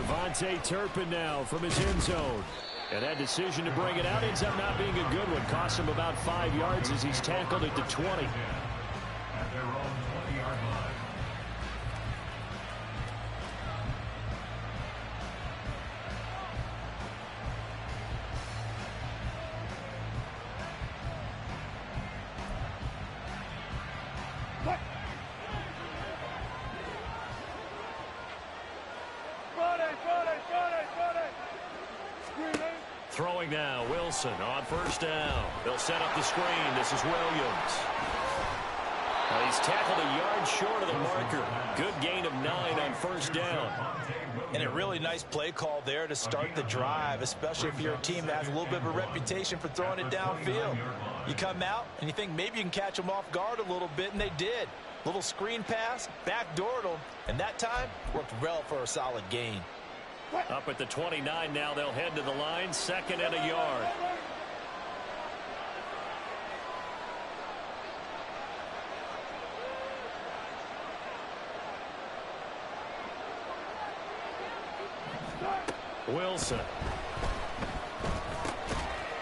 Javonte Turpin now from his end zone. And that decision to bring it out ends up not being a good one. Costs him about 5 yards as he's tackled at the 20. At their own 20-yard line. Throwing now, Wilson on first down. They'll set up the screen. This is Williams. He's tackled a yard short of the marker. Good gain of 9 on first down. And a really nice play call there to start the drive, especially if you're a team that has a little bit of a reputation for throwing it downfield. You come out and you think maybe you can catch them off guard a little bit, and they did. Little screen pass, backdoored them, and that time worked well for a solid gain. Up at the 29 now, they'll head to the line, 2nd and a yard. Wilson.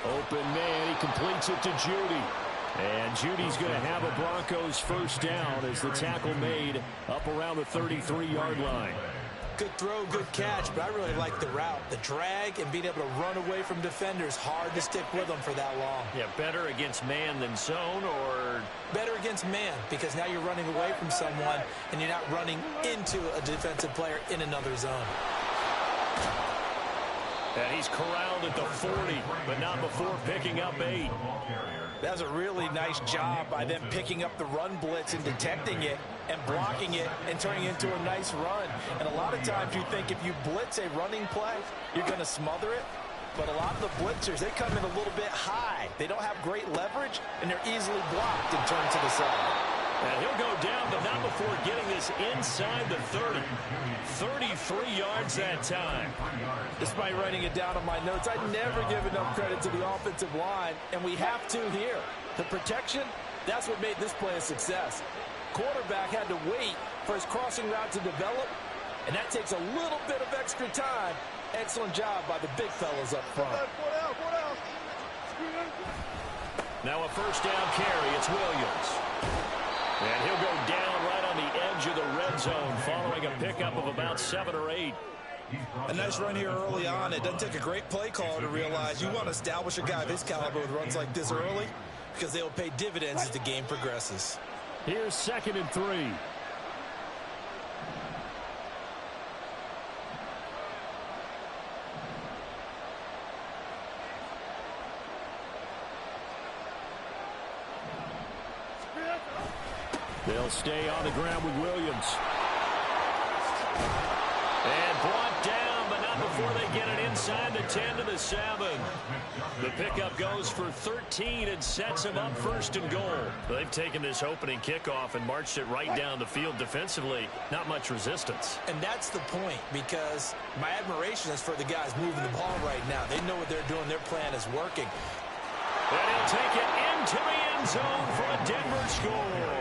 Open man, he completes it to Judy. And Judy's going to have a Broncos first down as the tackle made up around the 33-yard line. Good throw, good catch, but I really like the route. The drag and being able to run away from defenders, hard to stick with them for that long. Yeah, better against man than zone, or? Better against man, because now you're running away from someone and you're not running into a defensive player in another zone. And he's corralled at the 40, but not before picking up 8. That's a really nice job by them picking up the run blitz and detecting it and blocking it and turning it into a nice run. And a lot of times you think if you blitz a running play, you're going to smother it. But a lot of the blitzers, they come in a little bit high. They don't have great leverage, and they're easily blocked and turned to the side. And he'll go down, but not before getting this inside the 30. 33 yards that time. Despite writing it down on my notes, I never give enough credit to the offensive line, and we have to here. The protection, that's what made this play a success. Quarterback had to wait for his crossing route to develop, and that takes a little bit of extra time. Excellent job by the big fellas up front. Now a first down carry, it's Williams. And he'll go down right on the edge of the red zone following a pickup of about 7 or 8. A nice run here early on. It doesn't take a great play call to realize you want to establish a guy of his caliber with runs like this early because they will pay dividends as the game progresses. Here's 2nd and 3. They'll stay on the ground with Williams. And brought down, but not before they get it inside the 10 to the 7. The pickup goes for 13 and sets them up 1st and goal. They've taken this opening kickoff and marched it right down the field defensively. Not much resistance. And that's the point, because my admiration is for the guys moving the ball right now. They know what they're doing. Their plan is working. And he'll take it into the end zone for a Denver score.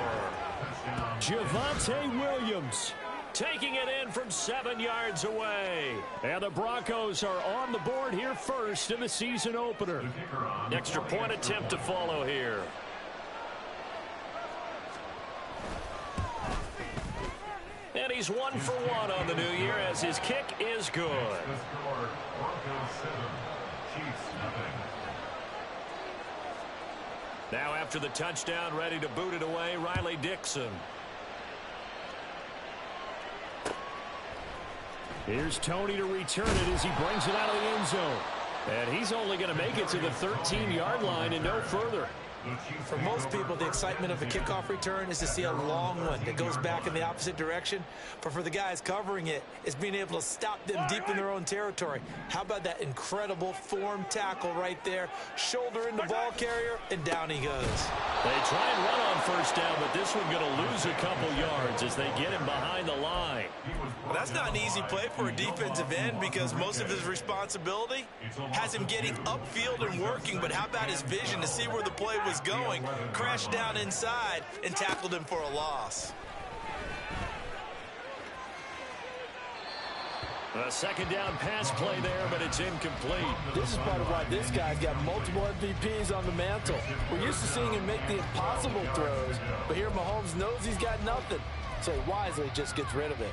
Javonte Williams taking it in from 7 yards away. And the Broncos are on the board here first in the season opener. Extra point attempt to follow here. And he's 1 for 1 on the new year as his kick is good. Now after the touchdown, ready to boot it away, Riley Dixon. Here's Tony to return it as he brings it out of the end zone. And he's only going to make it to the 13-yard line and no further. For most people, the excitement of a kickoff return is to see a long one that goes back in the opposite direction. But for the guys covering it, it's being able to stop them deep in their own territory. How about that incredible form tackle right there? Shoulder in the ball carrier, and down he goes. They try and run on first down, but this one going to lose a couple yards as they get him behind the line. Well, that's not an easy play for a defensive end because most of his responsibility has him getting upfield and working. But how about his vision to see where the play was going, crashed down inside, and tackled him for a loss. A second down pass play there, but it's incomplete. This is part of why this guy's got multiple MVPs on the mantle. We're used to seeing him make the impossible throws, but here Mahomes knows he's got nothing, so he wisely just gets rid of it.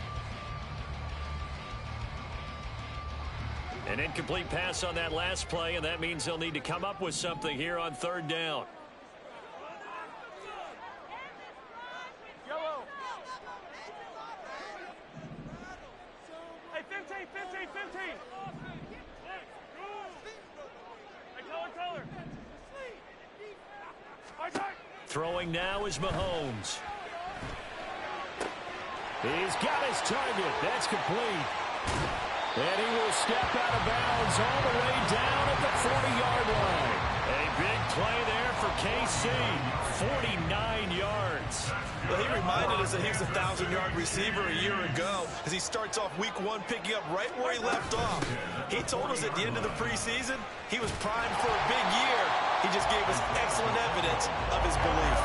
An incomplete pass on that last play, and that means they'll need to come up with something here on third down. Throwing now is Mahomes. He's got his target. That's complete. And he will step out of bounds all the way down at the 40-yard line. A big play there for KC. 49 yards. Well, he reminded us that he was a 1,000-yard receiver a year ago as he starts off week 1 picking up right where he left off. He told us at the end of the preseason he was primed for a big year. He just gave us excellent evidence of his belief.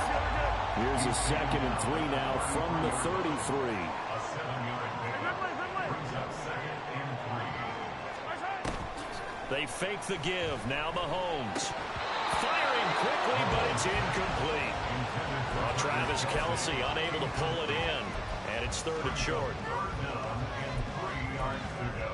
Here's a 2nd and 3 now from the 33. A 7-yard pick brings up 2nd and 3. They fake the give. Now Mahomes. Firing quickly, but it's incomplete. Well, Travis Kelce unable to pull it in. And it's 3rd and short. 3rd down and 3 yards to go.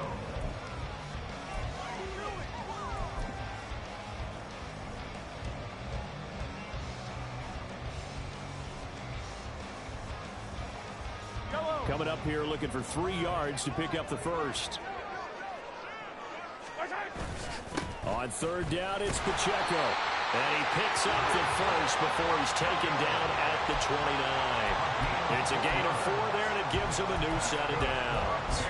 Coming up here looking for 3 yards to pick up the first. On 3rd down, it's Pacheco. And he picks up the first before he's taken down at the 29. It's a gain of 4 there, and it gives him a new set of downs.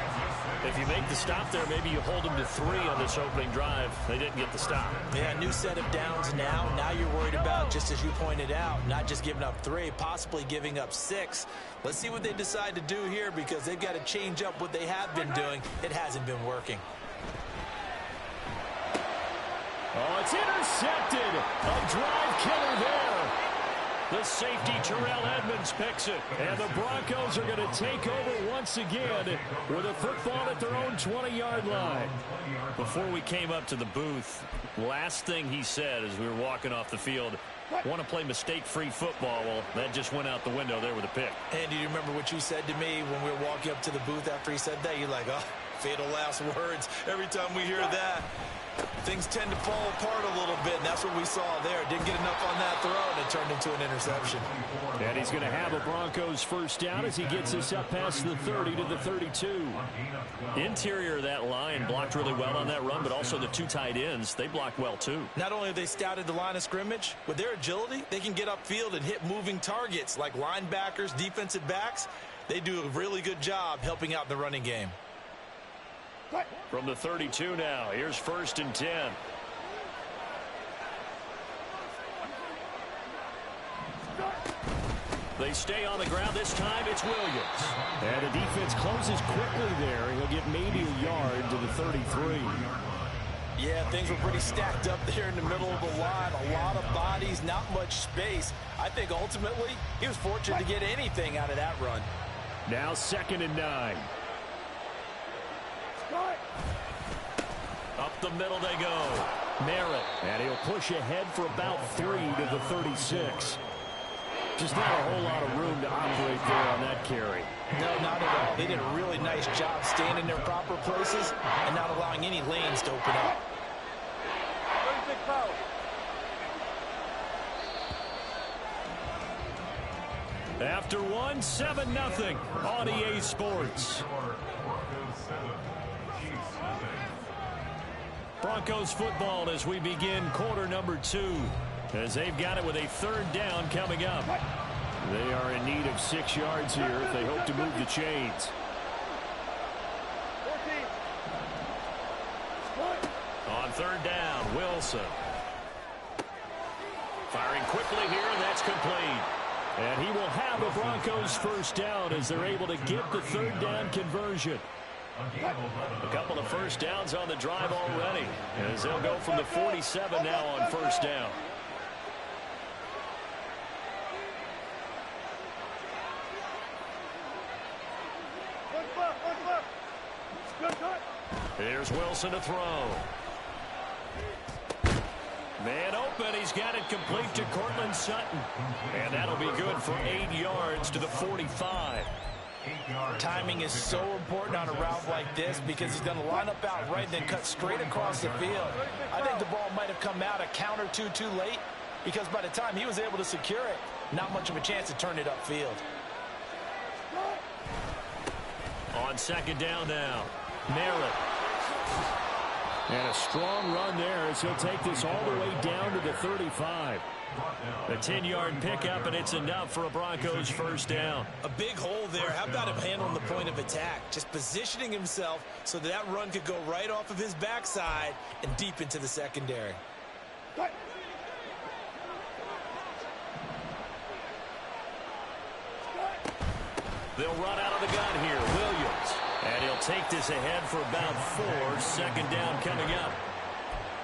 If you make the stop there, maybe you hold them to 3 on this opening drive. They didn't get the stop. Yeah, new set of downs now. Now you're worried about, just as you pointed out, not just giving up 3, possibly giving up 6. Let's see what they decide to do here because they've got to change up what they have been doing. It hasn't been working. Oh, it's intercepted. A drive killer there. The safety, Terrell Edmonds, picks it. And the Broncos are going to take over once again with a football at their own 20-yard line. Before we came up to the booth, last thing he said as we were walking off the field, want to play mistake-free football. Well, that just went out the window there with a pick. And do you remember what you said to me when we were walking up to the booth after he said that? You're like, oh, fatal last words. Every time we hear that, things tend to fall apart a little bit, and that's what we saw there. Didn't get enough on that throw, and it turned into an interception. And he's going to have a Broncos first down as he gets us up past the 30 to the 32. Interior of that line blocked really well on that run, but also the 2 tight ends, they blocked well too. Not only have they scouted the line of scrimmage, with their agility, they can get upfield and hit moving targets like linebackers, defensive backs. They do a really good job helping out the running game. From the 32 now, here's 1st and 10. They stay on the ground. This time it's Williams. And the defense closes quickly there. He'll get maybe a yard to the 33. Yeah, things were pretty stacked up there in the middle of the line. A lot of bodies, not much space. I think ultimately he was fortunate to get anything out of that run. Now 2nd and 9. Up the middle they go. Merritt. And he'll push ahead for about 3 to the 36. Just not a whole lot of room to operate there on that carry. No, not at all. They did a really nice job staying in their proper places and not allowing any lanes to open up. After 1, 7-0 on EA Sports. Broncos football as we begin quarter number 2. As they've got it with a 3rd down coming up. They are in need of 6 yards here if they hope to move the chains. On 3rd down, Wilson. Firing quickly here, and that's complete. And he will have a Broncos first down as they're able to get the 3rd down conversion. A couple of first downs on the drive already, as they'll go from the 47 now on 1st down. Good cut. Here's Wilson to throw. Man open. He's got it complete to Cortland Sutton. And that'll be good for 8 yards to the 45. Timing is so important on a route like this because he's going to line up out right and then cut straight across the field. I think the ball might have come out a count or two too late because by the time he was able to secure it, not much of a chance to turn it upfield. On second down now, Merritt. And a strong run there as he'll take this all the way down to the 35. A 10-yard pickup, and it's enough for a Broncos first down. A big hole there. How about him handling the point of attack? Just positioning himself so that run could go right off of his backside and deep into the secondary. They'll run out of the gun here. Williams. And he'll take this ahead for about 4. Second down coming up.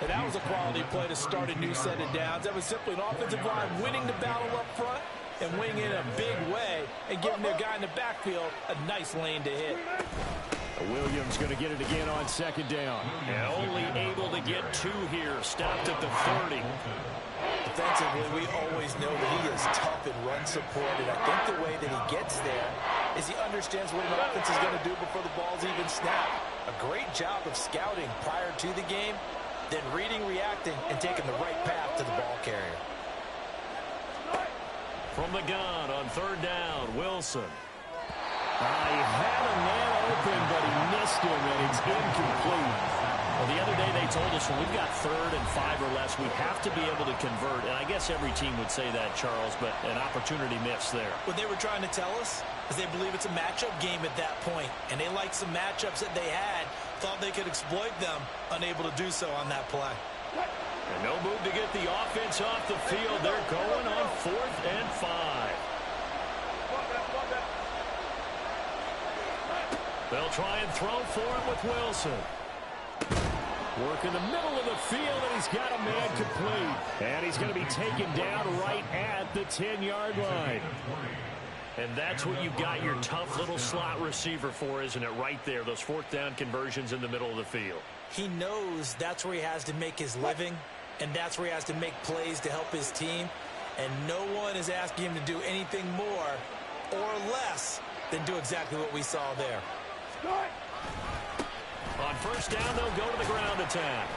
And that was a quality play to start a new set of downs. That was simply an offensive line winning the battle up front and winning in a big way and giving their guy in the backfield a nice lane to hit. Williams going to get it again on second down. And only able to get 2 here. Stopped at the 30. Defensively, we always know that he is tough in run support, and I think the way that he gets there is he understands what an offense is going to do before the ball's even snapped. A great job of scouting prior to the game, then reading, reacting, and taking the right path to the ball carrier. From the gun on third down, Wilson. He had a man open, but he missed him, and it's incomplete. Well, the other day they told us when we've got 3rd and 5 or less, we have to be able to convert. And I guess every team would say that, Charles, but an opportunity missed there. What they were trying to tell us is they believe it's a matchup game at that point, and they liked some matchups that they had, thought they could exploit them, unable to do so on that play. And no move to get the offense off the field. They're going on 4th and 5. They'll try and throw for him with Wilson. Work in the middle of the field, and he's got a man complete. And he's going to be taken down right at the 10-yard line. And that's what you've got your tough little slot receiver for, isn't it? Right there, those 4th down conversions in the middle of the field. He knows that's where he has to make his living, and that's where he has to make plays to help his team. And no one is asking him to do anything more or less than do exactly what we saw there. On first down, they'll go to the ground attack.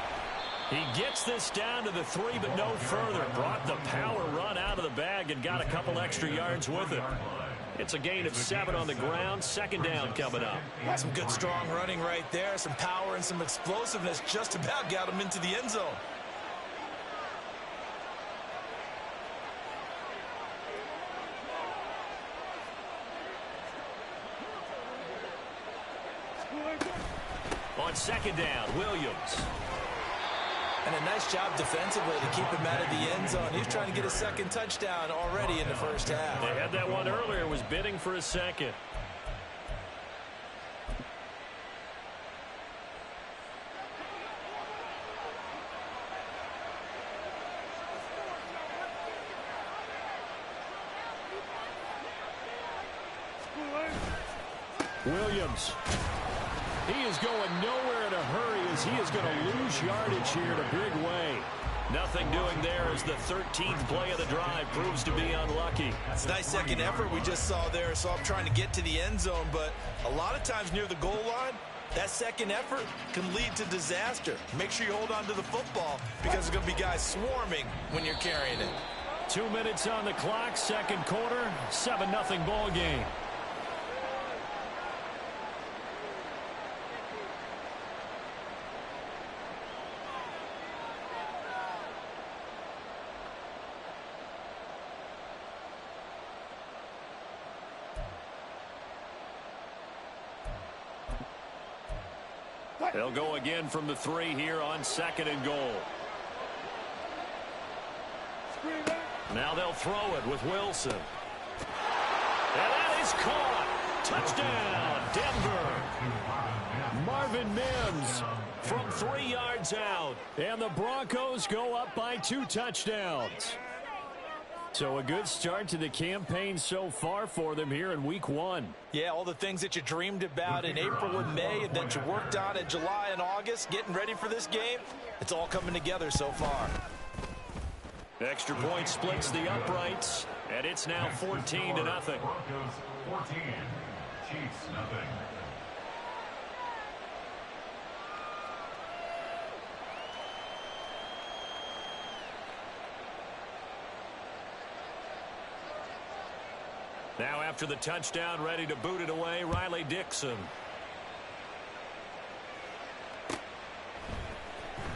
He gets this down to the 3, but no further. Brought the power run out of the bag and got a couple extra yards with it. It's a gain of 7 on the ground. Second down coming up. Some good, strong running right there. Some power and some explosiveness just about got him into the end zone. On second down, Williams. And a nice job defensively to keep him out of the end zone. He's trying to get a second touchdown already in the first half. They had that one earlier, was bidding for a second. Williams. He is going nowhere in a hurry as he is going to lose yardage here in a big way. Nothing doing there as the 13th play of the drive proves to be unlucky. It's a nice second effort we just saw there, so I'm trying to get to the end zone, but a lot of times near the goal line, that second effort can lead to disaster. Make sure you hold on to the football because there's going to be guys swarming when you're carrying it. 2 minutes on the clock, second quarter, 7-0 ball game. They'll go again from the 3 here on second and goal. Now they'll throw it with Wilson. And that is caught. Touchdown, Denver. Marvin Mims From 3 yards out. and the Broncos go up by 2 touchdowns. So a good start to the campaign so far for them here in week 1. Yeah, all the things that you dreamed about in April and May and that you worked on in July and August, getting ready for this game, it's all coming together so far. Extra point splits the uprights, and it's now 14-0. Broncos 14, Chiefs nothing. Now after the touchdown, ready to boot it away, Riley Dixon.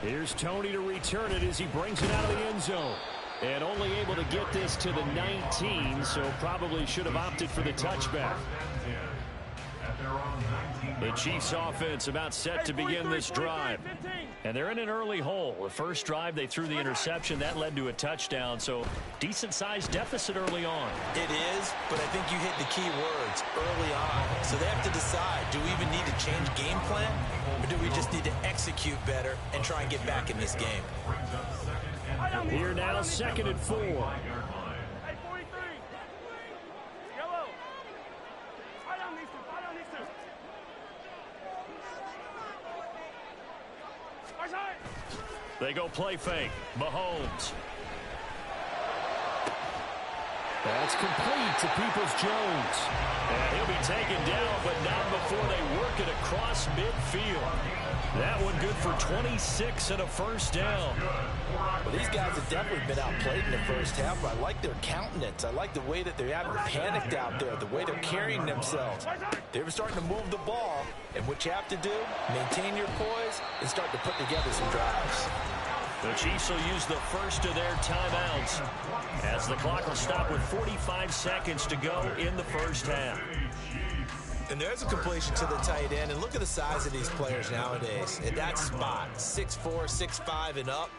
Here's Tony to return it as he brings it out of the end zone. And only able to get this to the 19, so probably should have opted for the touchback. The Chiefs offense about set to begin this drive. And they're in an early hole. The first drive, they threw the interception. That led to a touchdown, so decent-sized deficit early on. It is, but I think you hit the key words early on. So they have to decide, do we even need to change game plan, or do we just need to execute better and try and get back in this game? Here now, 2nd and 4. They go play fake. Mahomes. That's complete to Peoples-Jones. And he'll be taken down, but not before they work it across midfield. That one good for 26 and a first down. Well, these guys have definitely been outplayed in the first half. I like their countenance. I like the way that they're having panicked out there, the way they're carrying themselves. They're starting to move the ball, and what you have to do, maintain your poise and start to put together some drives. The Chiefs will use the first of their timeouts as the clock will stop with 45 seconds to go in the first half. And there's a completion to the tight end, and look at the size of these players nowadays. At that spot, 6'4", 6'5", and up.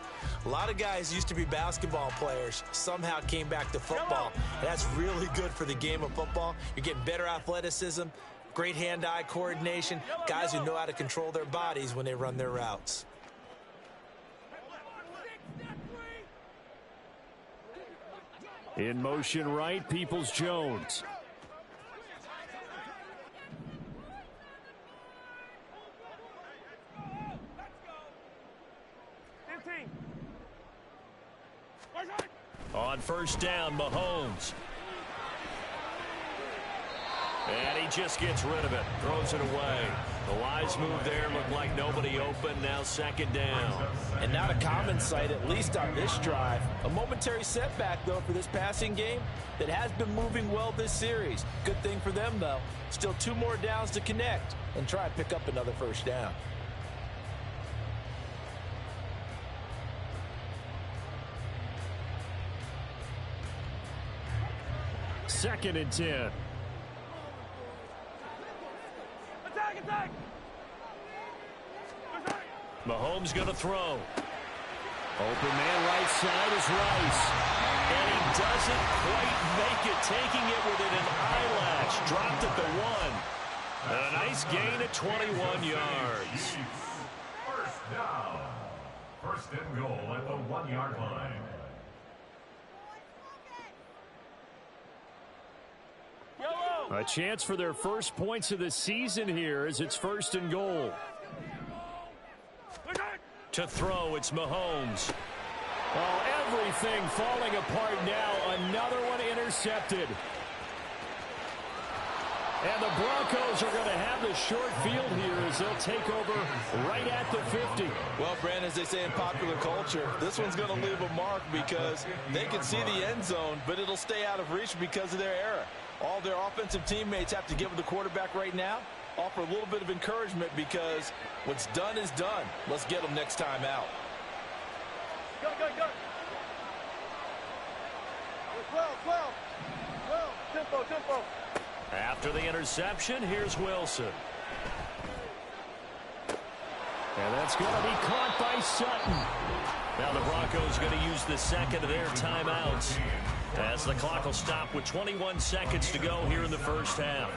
A lot of guys used to be basketball players, somehow came back to football. And that's really good for the game of football. You're getting better athleticism, great hand-eye coordination, guys who know how to control their bodies when they run their routes. In motion right, Peoples-Jones. On first down, Mahomes. And he just gets rid of it, throws it away. The wise move there, looked like nobody open, now 2nd down. And not a common sight, at least on this drive. A momentary setback, though, for this passing game that has been moving well this series. Good thing for them, though. Still 2 more downs to connect and try and pick up another first down. Second and 10. Attack! Mahomes going to throw. Open man right side is Rice. And he doesn't quite make it, taking it within an eyelash. Dropped at the 1. And a nice gain at 21 yards. First down. First and goal at the 1-yard line. A chance for their first points of the season here as it's 1st and goal. To throw, it's Mahomes. Oh, everything falling apart now. Another one intercepted. And the Broncos are going to have the short field here as they'll take over right at the 50. Well, Brandon, as they say in popular culture, this one's going to leave a mark because they can see the end zone, but it'll stay out of reach because of their error. All their offensive teammates have to give the quarterback right now, offer a little bit of encouragement because what's done is done. Let's get them next time out. Go. 12. Tempo. After the interception, here's Wilson. And that's going to be caught by Sutton. Now the Broncos going to use the second of their timeouts as the clock will stop with 21 seconds to go here in the first half.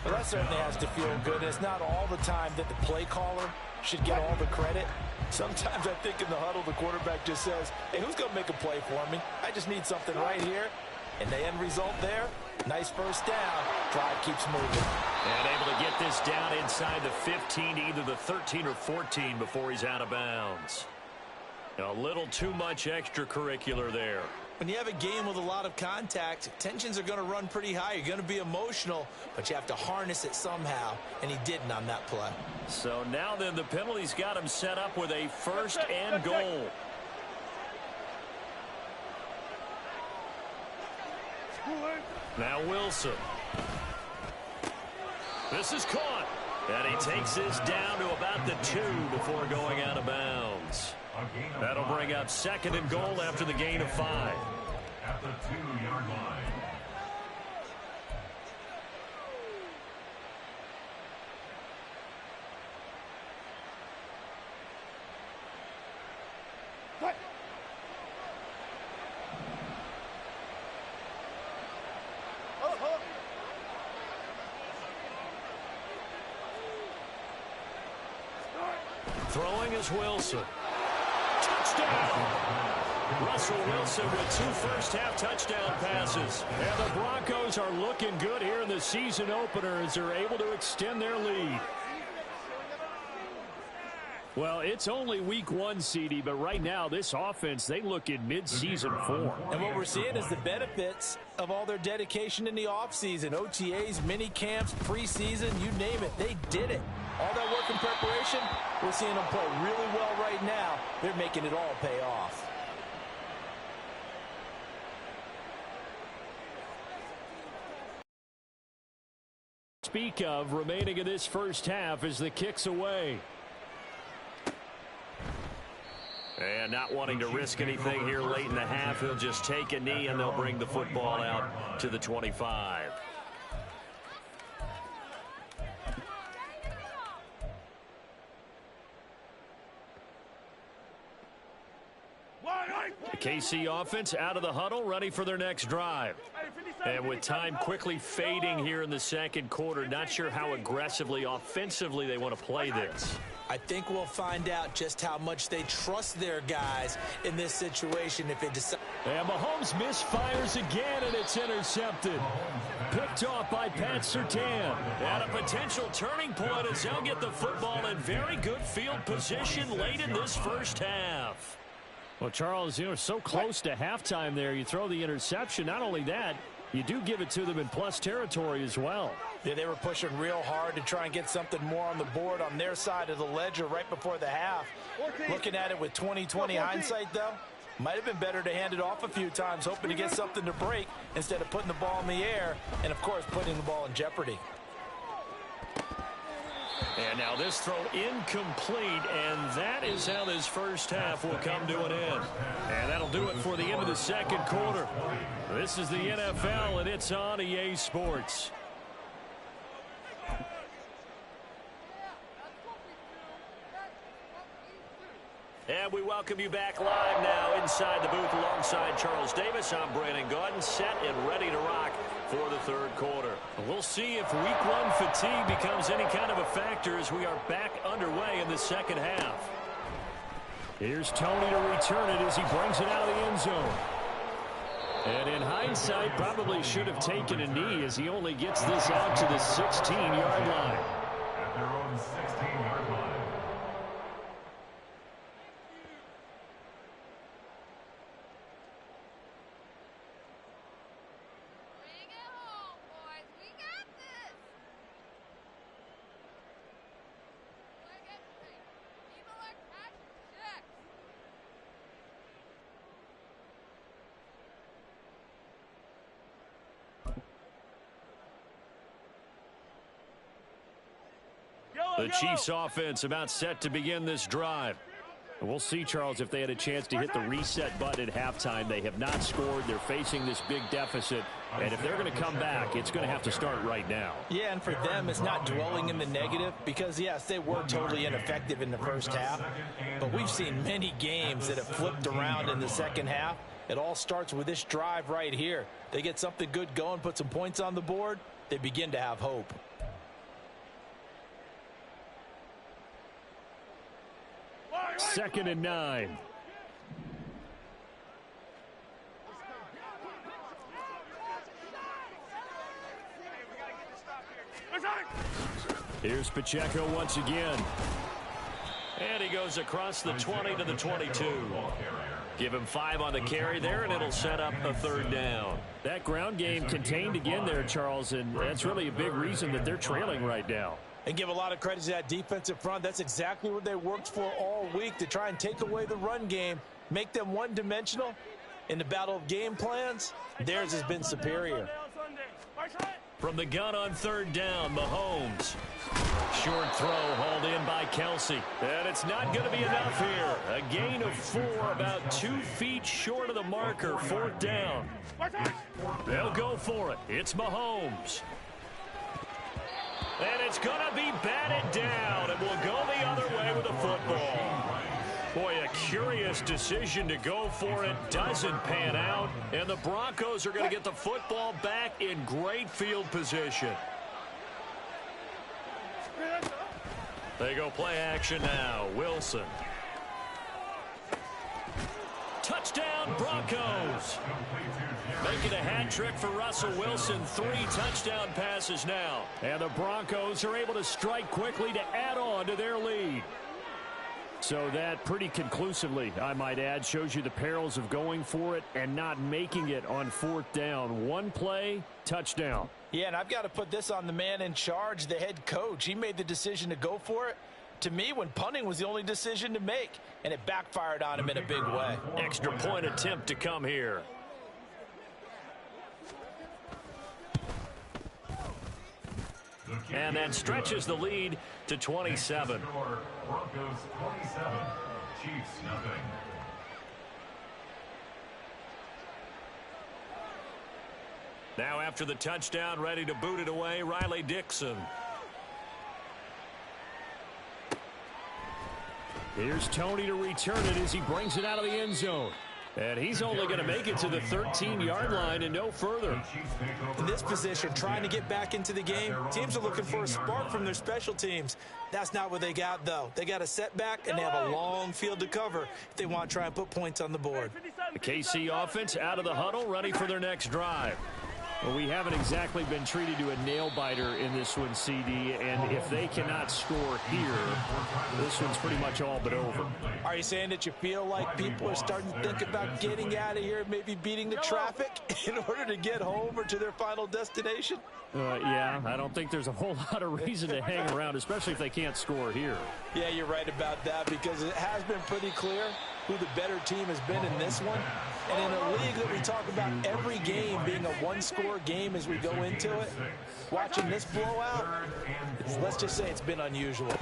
Well, that certainly has to feel good. And it's not all the time that the play caller should get all the credit. Sometimes I think in the huddle, the quarterback just says, hey, who's going to make a play for me? I just need something right here. And the end result there, nice first down. Drive keeps moving. And able to get this down inside the 15, either the 13 or 14 before he's out of bounds. A little too much extracurricular there. When you have a game with a lot of contact, tensions are going to run pretty high. You're going to be emotional, but you have to harness it somehow, and he didn't on that play. So now then, the penalty's got him set up with a first and goal. Now Wilson. This is caught. And he takes this down to about the 2 before going out of bounds. That'll bring up second and goal after the gain of 5. At the 2-yard line. Throwing is Wilson. Touchdown! Russell Wilson with 2 first-half touchdown passes. And the Broncos are looking good here in the season opener as they're able to extend their lead. Well, it's only week 1, CD, but right now this offense, they look in mid-season form. And what we're seeing is the benefits of all their dedication in the offseason. OTAs, mini camps, preseason, you name it, they did it. All that work in preparation, we're seeing them play really well right now. They're making it all pay off. Speak of remaining in this first half as the kick's away. And not wanting to risk anything here late in the half, he'll just take a knee and they'll bring the football out to the 25. The KC offense out of the huddle, ready for their next drive. And with time quickly fading here in the second quarter, not sure how aggressively, offensively they want to play this. I think we'll find out just how much they trust their guys in this situation if it decides. And Mahomes misfires again, and it's intercepted. Picked off by Pat Surtain. And a potential turning point as they'll get the football in very good field position late in this first half. Well, Charles, you know, so close to halftime there. You throw the interception. Not only that, you do give it to them in plus territory as well. Yeah, they were pushing real hard to try and get something more on the board on their side of the ledger right before the half. Looking at it with 20/20 hindsight, though, might have been better to hand it off a few times, hoping to get something to break instead of putting the ball in the air and, of course, putting the ball in jeopardy. And now this throw incomplete, and that is how this first half will come to an end. And that'll do it for the end of the second quarter. This is the NFL, and it's on EA Sports. And we welcome you back live now inside the booth alongside Charles Davis. I'm Brandon Gaudin, set and ready to rock for the third quarter. We'll see if week 1 fatigue becomes any kind of a factor as we are back underway in the second half. Here's Tony to return it as he brings it out of the end zone. And in hindsight, probably should have taken a knee as he only gets this out to the 16-yard line. At their own 16-yard line. The Chiefs offense about set to begin this drive. And we'll see, Charles, if they had a chance to hit the reset button at halftime. They have not scored. They're facing this big deficit. And if they're going to come back, it's going to have to start right now. Yeah, and for them, it's not dwelling in the negative because, yes, they were totally ineffective in the first half. But we've seen many games that have flipped around in the second half. It all starts with this drive right here. They get something good going, put some points on the board, they begin to have hope. 2nd and 9. Here's Pacheco once again. And he goes across the 20 to the 22. Give him 5 on the carry there, and it'll set up a 3rd down. That ground game contained again there, Charles, and that's really a big reason that they're trailing right now. And give a lot of credit to that defensive front. That's exactly what they worked for all week, to try and take away the run game, make them one-dimensional. In the battle of game plans, theirs has been superior. From the gun on 3rd down, Mahomes. Short throw hauled in by Kelsey. And it's not going to be enough here. A gain of 4, about 2 feet short of the marker. 4th down. They'll go for it. It's Mahomes. And it's going to be batted down. It will go the other way with the football. Boy, a curious decision to go for it. Doesn't pan out. And the Broncos are going to get the football back in great field position. They go play action now. Wilson. Touchdown, Broncos. Making a hat trick for Russell Wilson. 3 touchdown passes now. And the Broncos are able to strike quickly to add on to their lead. So that pretty conclusively, I might add, shows you the perils of going for it and not making it on 4th down. 1 play, touchdown. Yeah, and I've got to put this on the man in charge, the head coach. He made the decision to go for it. To me, when punting was the only decision to make, and it backfired on him in a big way. Extra point attempt to come here. And that stretches the lead to 27. Broncos 27, Chiefs nothing. Now after the touchdown, ready to boot it away, Riley Dixon. Here's Tony to return it as he brings it out of the end zone. And he's only going to make it to the 13-yard line and no further. In this position, trying to get back into the game, teams are looking for a spark from their special teams. That's not what they got, though. They got a setback, and they have a long field to cover if they want to try and put points on the board. The KC offense out of the huddle, ready for their next drive. Well, we haven't exactly been treated to a nail-biter in this one, CD, and if they cannot score here, this one's pretty much all but over. Are you saying that you feel like people are starting to think about getting out of here, maybe beating the traffic in order to get home or to their final destination? Yeah, I don't think there's a whole lot of reason to hang around, especially if they can't score here. Yeah, you're right about that, because it has been pretty clear who the better team has been in this one. And in a league that we talk about every game being a one-score game as we go into it, watching this blowout, let's just say it's been unusual.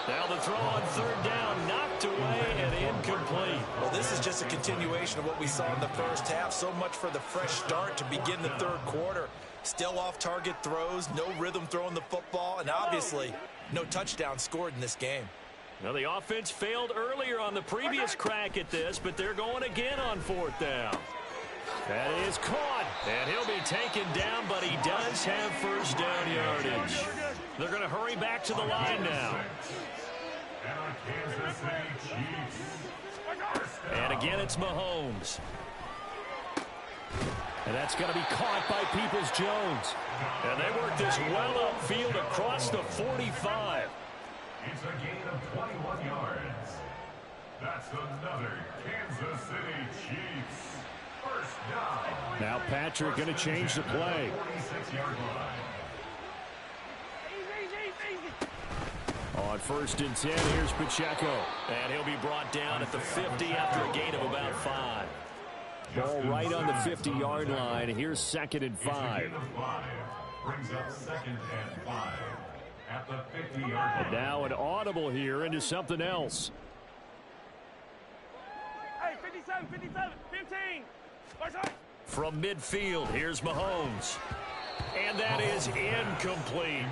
Now the throw on 3rd down, knocked away and incomplete. Well, this is just a continuation of what we saw in the first half. So much for the fresh start to begin the 3rd quarter. Still off-target throws, no rhythm throwing the football, and obviously no touchdown scored in this game. Now the offense failed earlier on the previous crack at this, but they're going again on 4th down. That is caught, and he'll be taken down, but he does have 1st down yardage. They're going to hurry back to the line now. And again, it's Mahomes. And that's going to be caught by Peoples-Jones. And they work this well upfield across the 45. It's a gain of 21 yards. That's another Kansas City Chiefs. 1st down. Now Patrick going to change the play. 46-yard line. On 1st and 10, here's Pacheco. And he'll be brought down at the 50 after a gain of about 5. Ball right on the 50-yard line. Here's 2nd and 5. Brings up 2nd and 5. At the 50-yard line. And now an audible here into something else. Hey, 57, 57, 15. From midfield, here's Mahomes. And that is incomplete.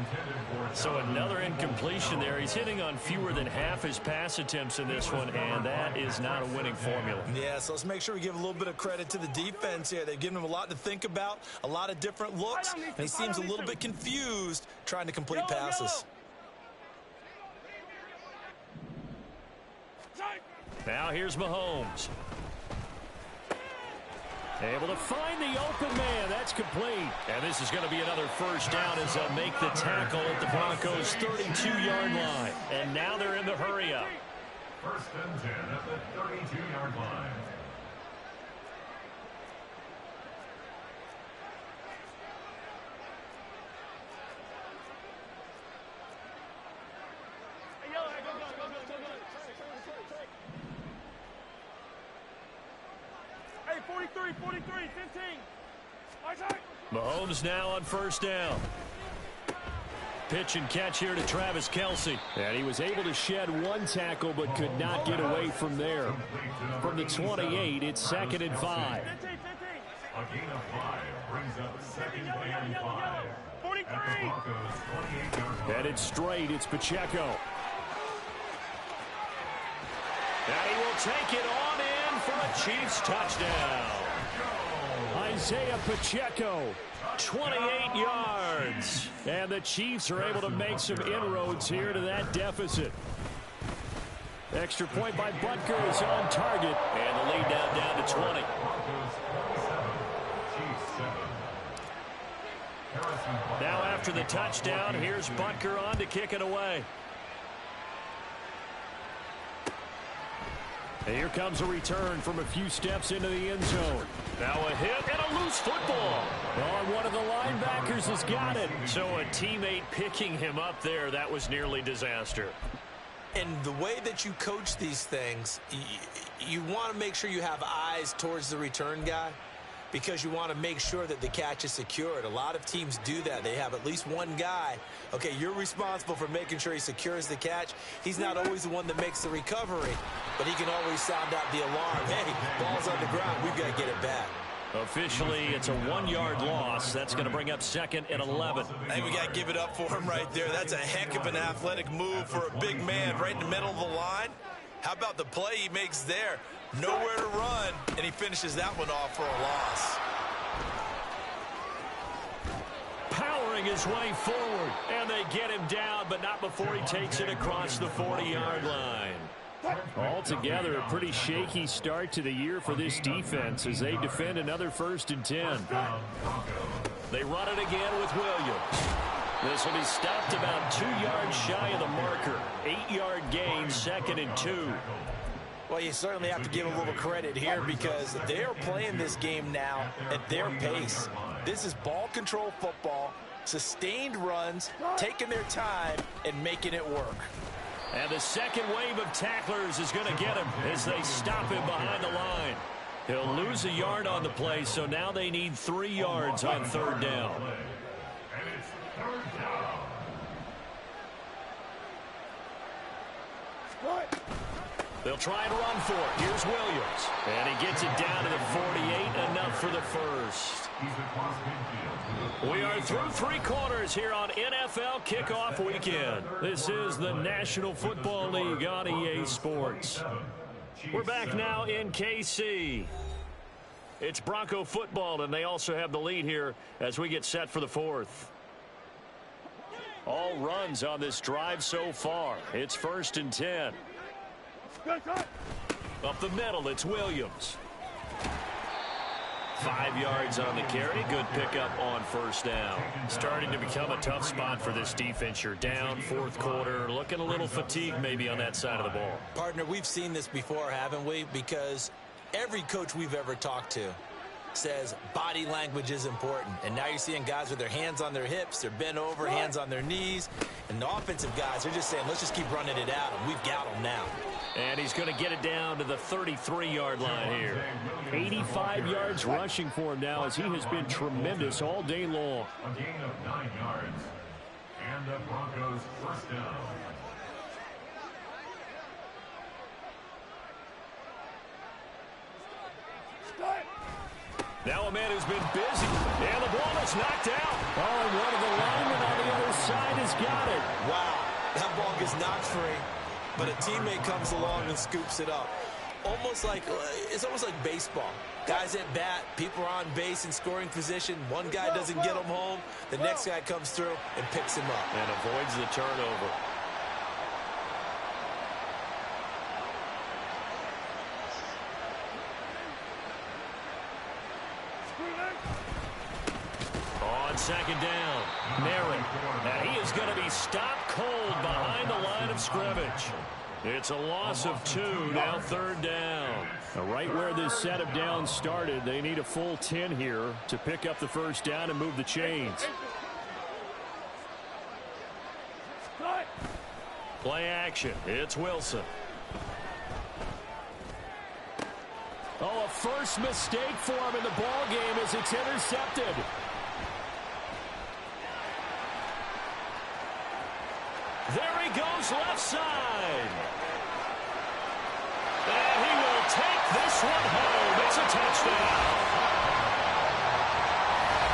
So another incompletion there. He's hitting on fewer than half his pass attempts in this one, and that is not a winning formula. Yeah, so let's make sure we give a little bit of credit to the defense here. They've given him a lot to think about, a lot of different looks, and he seems a little bit confused trying to complete passes. Now here's Mahomes. Able to find the open man. That's complete. And this is going to be another first down as they'll make the tackle at the Broncos' 32-yard line. And now they're in the hurry-up. First and 10 at the 32-yard line. Hey, 43, 15. Mahomes now on first down. Pitch and catch here to Travis Kelce. And he was able to shed one tackle but could not get away from there. From the 28, it's 2nd and 5. 15. A gain of 5 brings up 2nd and 5. 43. At the Broncos' 28-yard line. Headed straight, it's Pacheco. And he will take it on in for a Chiefs touchdown. Isaiah Pacheco. 28 yards. And the Chiefs are able to make some inroads here to that deficit. Extra point by Butker is on target. And the lead down to 20. Now after the touchdown, here's Butker on to kick it away. And here comes a return from a few steps into the end zone. Now a hit and a loose football. Oh, one of the linebackers has got it. So a teammate picking him up there, that was nearly disaster. And the way that you coach these things, you want to make sure you have eyes towards the return guy because you want to make sure that the catch is secured. A lot of teams do that. They have at least one guy. Okay, you're responsible for making sure he secures the catch. He's not always the one that makes the recovery, but he can always sound out the alarm. Hey, ball's on the ground. We've got to get it back. Officially, it's a 1-yard loss. That's going to bring up 2nd and 11. I think we got to give it up for him right there. That's a heck of an athletic move for a big man right in the middle of the line. How about the play he makes there? Nowhere to run, and he finishes that one off for a loss. Powering his way forward, and they get him down, but not before he takes it across the 40-yard line. Altogether, a pretty shaky start to the year for this defense as they defend another 1st and 10. They run it again with Williams. This will be stopped about 2 yards shy of the marker. 8-yard gain, 2nd and 2. Well, you certainly have to give a little credit here because they're playing this game now at their pace. This is ball control football, sustained runs, taking their time, and making it work. And the second wave of tacklers is going to get him as they stop him behind the line. He'll lose a yard on the play, so now they need 3 yards on 3rd down. And it's 3rd down. They'll try and run for it. Here's Williams. And he gets it down to the 48, enough for the first. He's across midfield. We are through 3 quarters here on NFL Kickoff Weekend. This is the National Football League on EA Sports. We're back now in KC. It's Bronco football, and they also have the lead here as we get set for the 4th. All runs on this drive so far. It's 1st and 10. Up the middle, it's Williams. 5 yards on the carry. Good pickup on 1st down. Starting to become a tough spot for this defense. You're down 4th quarter. Looking a little fatigued maybe on that side of the ball. Partner, we've seen this before, haven't we? Because every coach we've ever talked to says body language is important. And now you're seeing guys with their hands on their hips, they're bent over, hands on their knees. And the offensive guys are just saying, let's just keep running it out, and we've got them now. And he's going to get it down to the 33-yard line here. 85 yards rushing for him now as he has been tremendous all day long. A gain of 9 yards. And the Broncos' 1st down. Now a man who's been busy. And the ball is knocked out. Oh, and one of the linemen on the other side has got it. Wow, that ball gets knocked free, but a teammate comes along and scoops it up. It's almost like baseball. Guys at bat, people are on base in scoring position. One guy doesn't get him home. The next guy comes through and picks him up. And avoids the turnover. On second down, Merritt. And he is going to be stopped cold behind the line of scrimmage. It's a loss of 2, now third down. Right where this set of downs started, they need a full 10 here to pick up the first down and move the chains. Play action. It's Wilson. Oh, a first mistake for him in the ball game as it's intercepted. There he goes left side. And he will take this one home. It's a touchdown.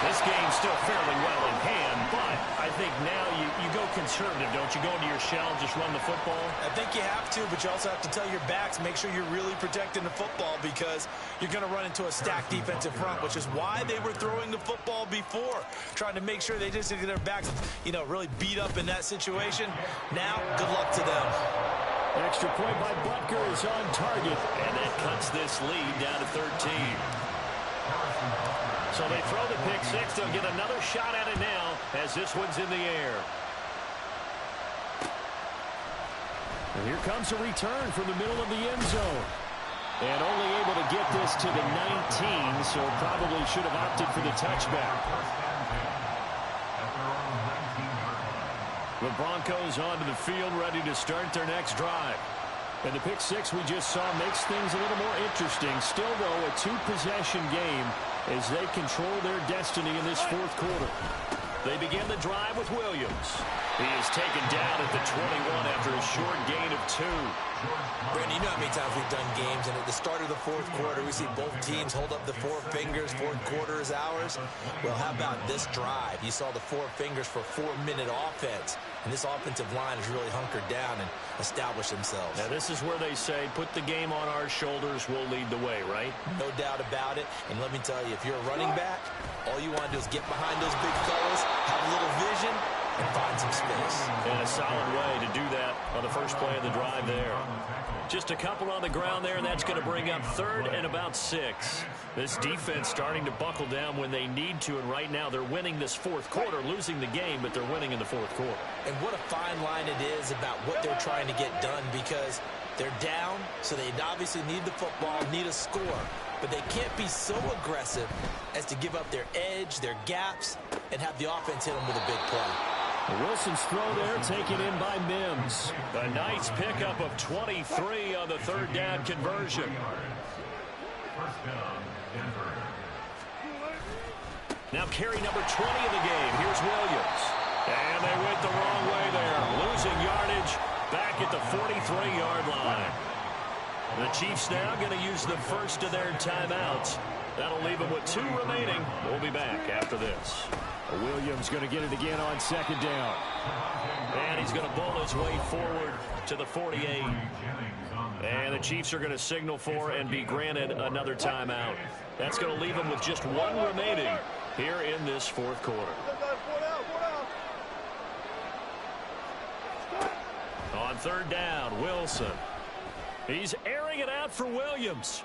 This game's still fairly well in hand, but I think now you go conservative, don't you? Go into your shell, just run the football. I think you have to, but you also have to tell your backs, make sure you're really protecting the football because you're going to run into a stacked defensive front, which is why they were throwing the football before, trying to make sure they just get their backs, really beat up in that situation. Now, good luck to them. Extra point by Butker is on target. And that cuts this lead down to 13. So they throw the pick six. They'll get another shot at it now as this one's in the air. And here comes a return from the middle of the end zone. And only able to get this to the 19, so probably should have opted for the touchback. The Broncos onto the field, ready to start their next drive. And the pick six we just saw makes things a little more interesting. Still, though, a two-possession game as they control their destiny in this fourth quarter. They begin the drive with Williams. He is taken down at the 21 after a short gain of 2. Brandon, you know how many times we've done games, and at the start of the fourth quarter, we see both teams hold up the 4 fingers, fourth quarter is ours. Well, how about this drive? You saw the 4 fingers for 4-minute offense, and this offensive line has really hunkered down and established themselves. Now, this is where they say, put the game on our shoulders, we'll lead the way, right? No doubt about it, and let me tell you, if you're a running back, all you want to do is get behind those big fellas, have a little vision, and find some space. And a solid way to do that on the first play of the drive there. Just a couple on the ground there, and that's going to bring up third and about 6. This defense starting to buckle down when they need to, and right now they're winning this fourth quarter, losing the game, but they're winning in the fourth quarter. And what a fine line it is about what they're trying to get done because they're down, so they obviously need the football, need a score. But they can't be so aggressive as to give up their edge, their gaps, and have the offense hit them with a big play. Wilson's throw there taken in by Mims. A nice pickup of 23 on the third down conversion. Now carry number 20 of the game. Here's Williams. And they went the wrong way there. Losing yardage back at the 43-yard line. The Chiefs now going to use the first of their timeouts. That'll leave them with 2 remaining. We'll be back after this. Williams going to get it again on second down. And he's going to bowl his way forward to the 48. And the Chiefs are going to signal for and be granted another timeout. That's going to leave them with just 1 remaining here in this fourth quarter. On third down, Wilson. He's airing it out for Williams.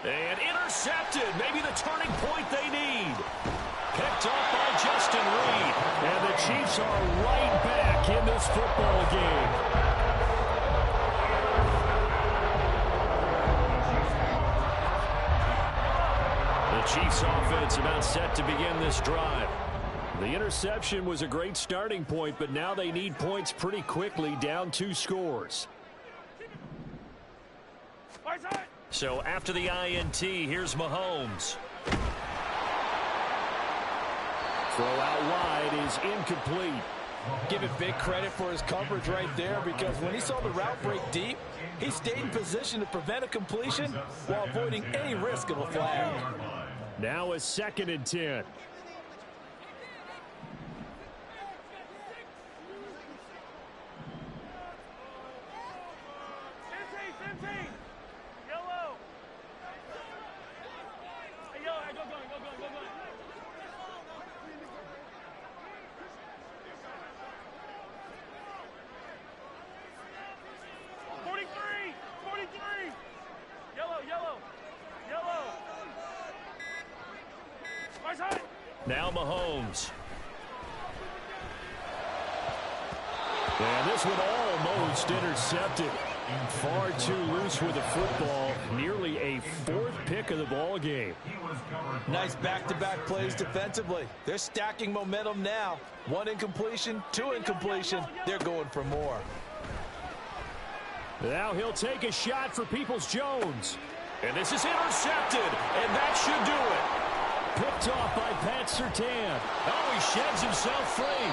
And intercepted. Maybe the turning point they need. Picked up by Justin Reed. And the Chiefs are right back in this football game. The Chiefs offense about set to begin this drive. The interception was a great starting point, but now they need points pretty quickly, down 2 scores. So after the INT, here's Mahomes. Throw out wide is incomplete. Give him big credit for his coverage right there because when he saw the route break deep, he stayed in position to prevent a completion while avoiding any risk of a flag. Now a 2nd and 10. Now Mahomes. And this one almost intercepted. Far too loose with the football. Nearly a fourth pick of the ball game. Nice back-to-back plays defensively. They're stacking momentum now. 1 incompletion, 2 incompletion. They're going for more. Now he'll take a shot for Peoples-Jones. And this is intercepted. And that should do it. Picked off by Pat Surtain. Oh, he sheds himself free.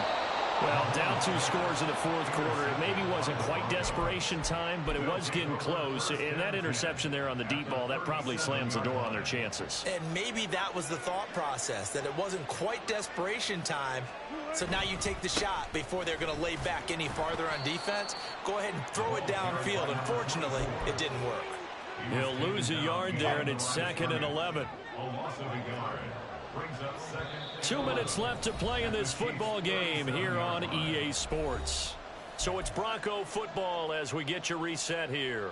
Well, down 2 scores in the fourth quarter. It maybe wasn't quite desperation time, but it was getting close. And that interception there on the deep ball, that probably slams the door on their chances. And maybe that was the thought process, that it wasn't quite desperation time. So now you take the shot before they're going to lay back any farther on defense. Go ahead and throw it downfield. Unfortunately, it didn't work. He'll lose a yard there, and it's 2nd and 11. 2 minutes left to play in this football game here on EA Sports. So it's Bronco football as we get you reset here.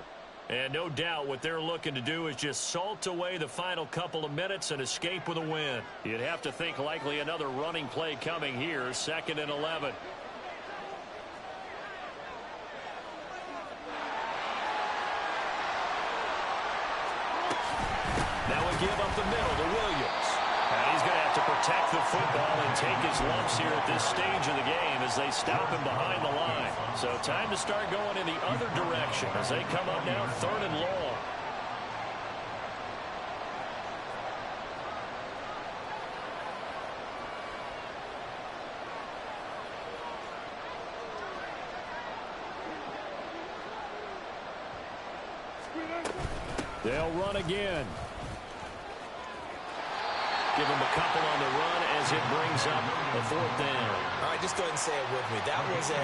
And no doubt what they're looking to do is just salt away the final couple of minutes and escape with a win. You'd have to think likely another running play coming here, 2nd and 11. Now we give up the middle to Williams. And he's going to have to protect the football and take his lumps here at this stage of the game as they stop him behind the line. So time to start going in the other direction as they come up now 3rd and long. They'll run again. Give him a couple on the run as it brings up a 4th down. All right, just go ahead and say it with me. That was a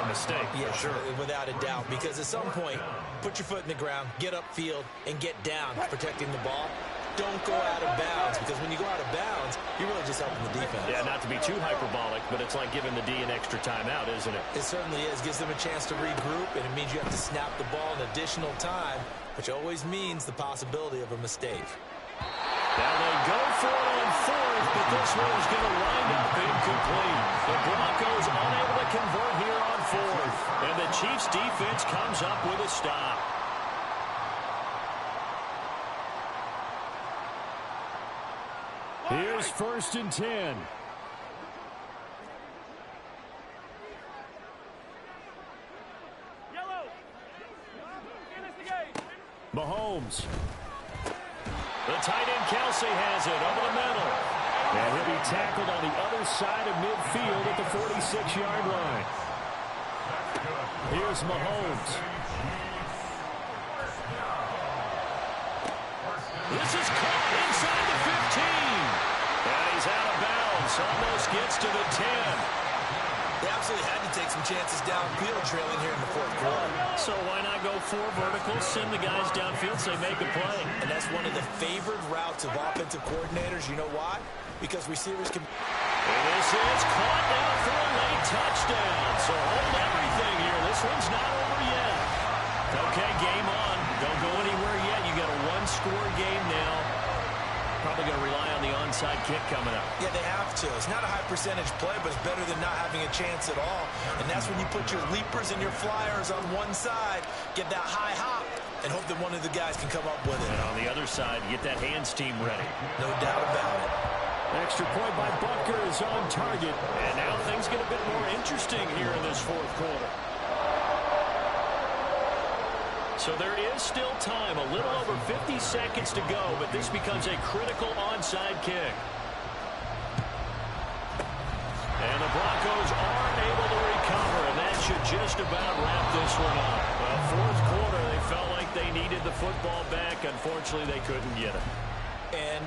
mistake, yeah, for sure. Without a doubt, because at some point, put your foot in the ground, get upfield, and get down protecting the ball. Don't go out of bounds, because when you go out of bounds, you're really just helping the defense. Yeah, not to be too hyperbolic, but it's like giving the D an extra timeout, isn't it? It certainly is. Gives them a chance to regroup, and it means you have to snap the ball an additional time, which always means the possibility of a mistake. Now they go for it on 4th, but this one is going to wind up incomplete. The Broncos unable to convert here on 4th, and the Chiefs defense comes up with a stop. Here's 1st and 10. Mahomes. The tight end Kelsey has it over the middle. And he'll be tackled on the other side of midfield at the 46-yard line. Here's Mahomes. This is caught inside the 15. And he's out of bounds. Almost gets to the 10. They absolutely had to take some chances downfield trailing here in the fourth quarter. So why not go 4 verticals, send the guys downfield, say make a play. And that's one of the favored routes of offensive coordinators. You know why? Because receivers can... And this is caught now for a late touchdown. So hold everything here. This one's not over yet. Okay, game on. Don't go anywhere yet. You got a 1-score game now. Probably going to rely on the onside kick coming up. Yeah, they have to. It's not a high percentage play, but it's better than not having a chance at all. And that's when you put your leapers and your flyers on one side, get that high hop, and hope that one of the guys can come up with it. And on the other side, get that hands team ready. No doubt about it. Extra point by Butker is on target. And now things get a bit more interesting here in this fourth quarter. So there is still time, a little over 50 seconds to go, but this becomes a critical onside kick. And the Broncos aren't able to recover, and that should just about wrap this one up. Well, fourth quarter, they felt like they needed the football back. Unfortunately, they couldn't get it. And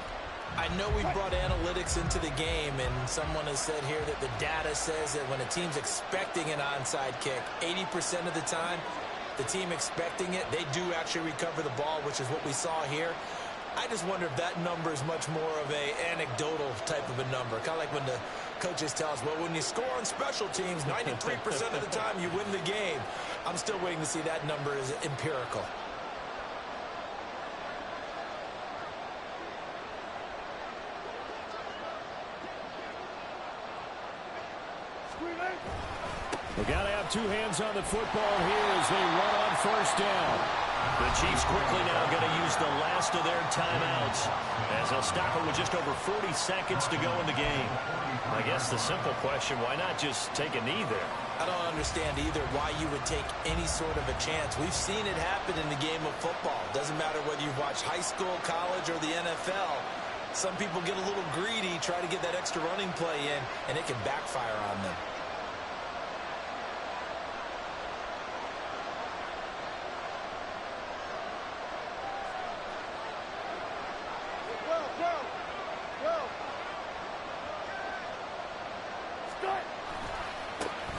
I know we brought analytics into the game, and someone has said here that the data says that when a team's expecting an onside kick, 80% of the time, the team expecting it, they do actually recover the ball, which is what we saw here. I just wonder if that number is much more of a anecdotal type of a number. Kind of like when the coaches tell us, well, when you score on special teams, 93% of the time you win the game. I'm still waiting to see that number is empirical. two hands on the football here as they run on first down. The Chiefs quickly now going to use the last of their timeouts as they'll stop it with just over 40 seconds to go in the game. I guess the simple question, why not just take a knee there? I don't understand either why you would take any sort of a chance. We've seen it happen in the game of football. Doesn't matter whether you've watched high school, college, or the NFL. Some people get a little greedy, try to get that extra running play in, and it can backfire on them.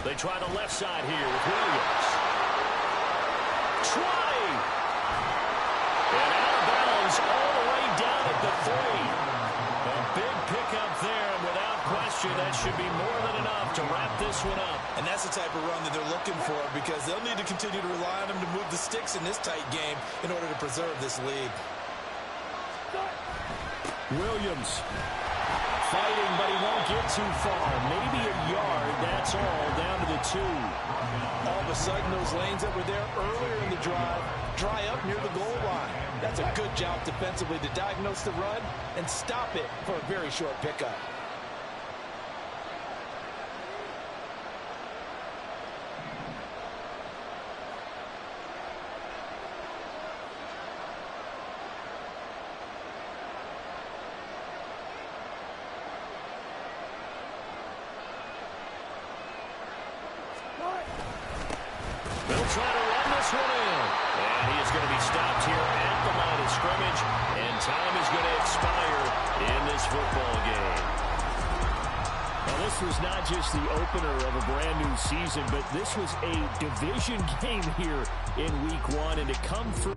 They try the left side here with Williams. Trying. And out of bounds all the way down at the 3. A big pickup there, and without question, that should be more than enough to wrap this one up. And that's the type of run that they're looking for because they'll need to continue to rely on them to move the sticks in this tight game in order to preserve this lead. Williams fighting, but he won't get too far. Maybe a yard, that's all, down to the 2. All of a sudden, those lanes that were there earlier in the drive dry up near the goal line. That's a good job defensively to diagnose the run and stop it for a very short pickup. They'll try to run this one in. And he is going to be stopped here at the line of scrimmage. And time is going to expire in this football game. Well, this was not just the opener of a brand new season, but this was a division game here in week 1. And to come through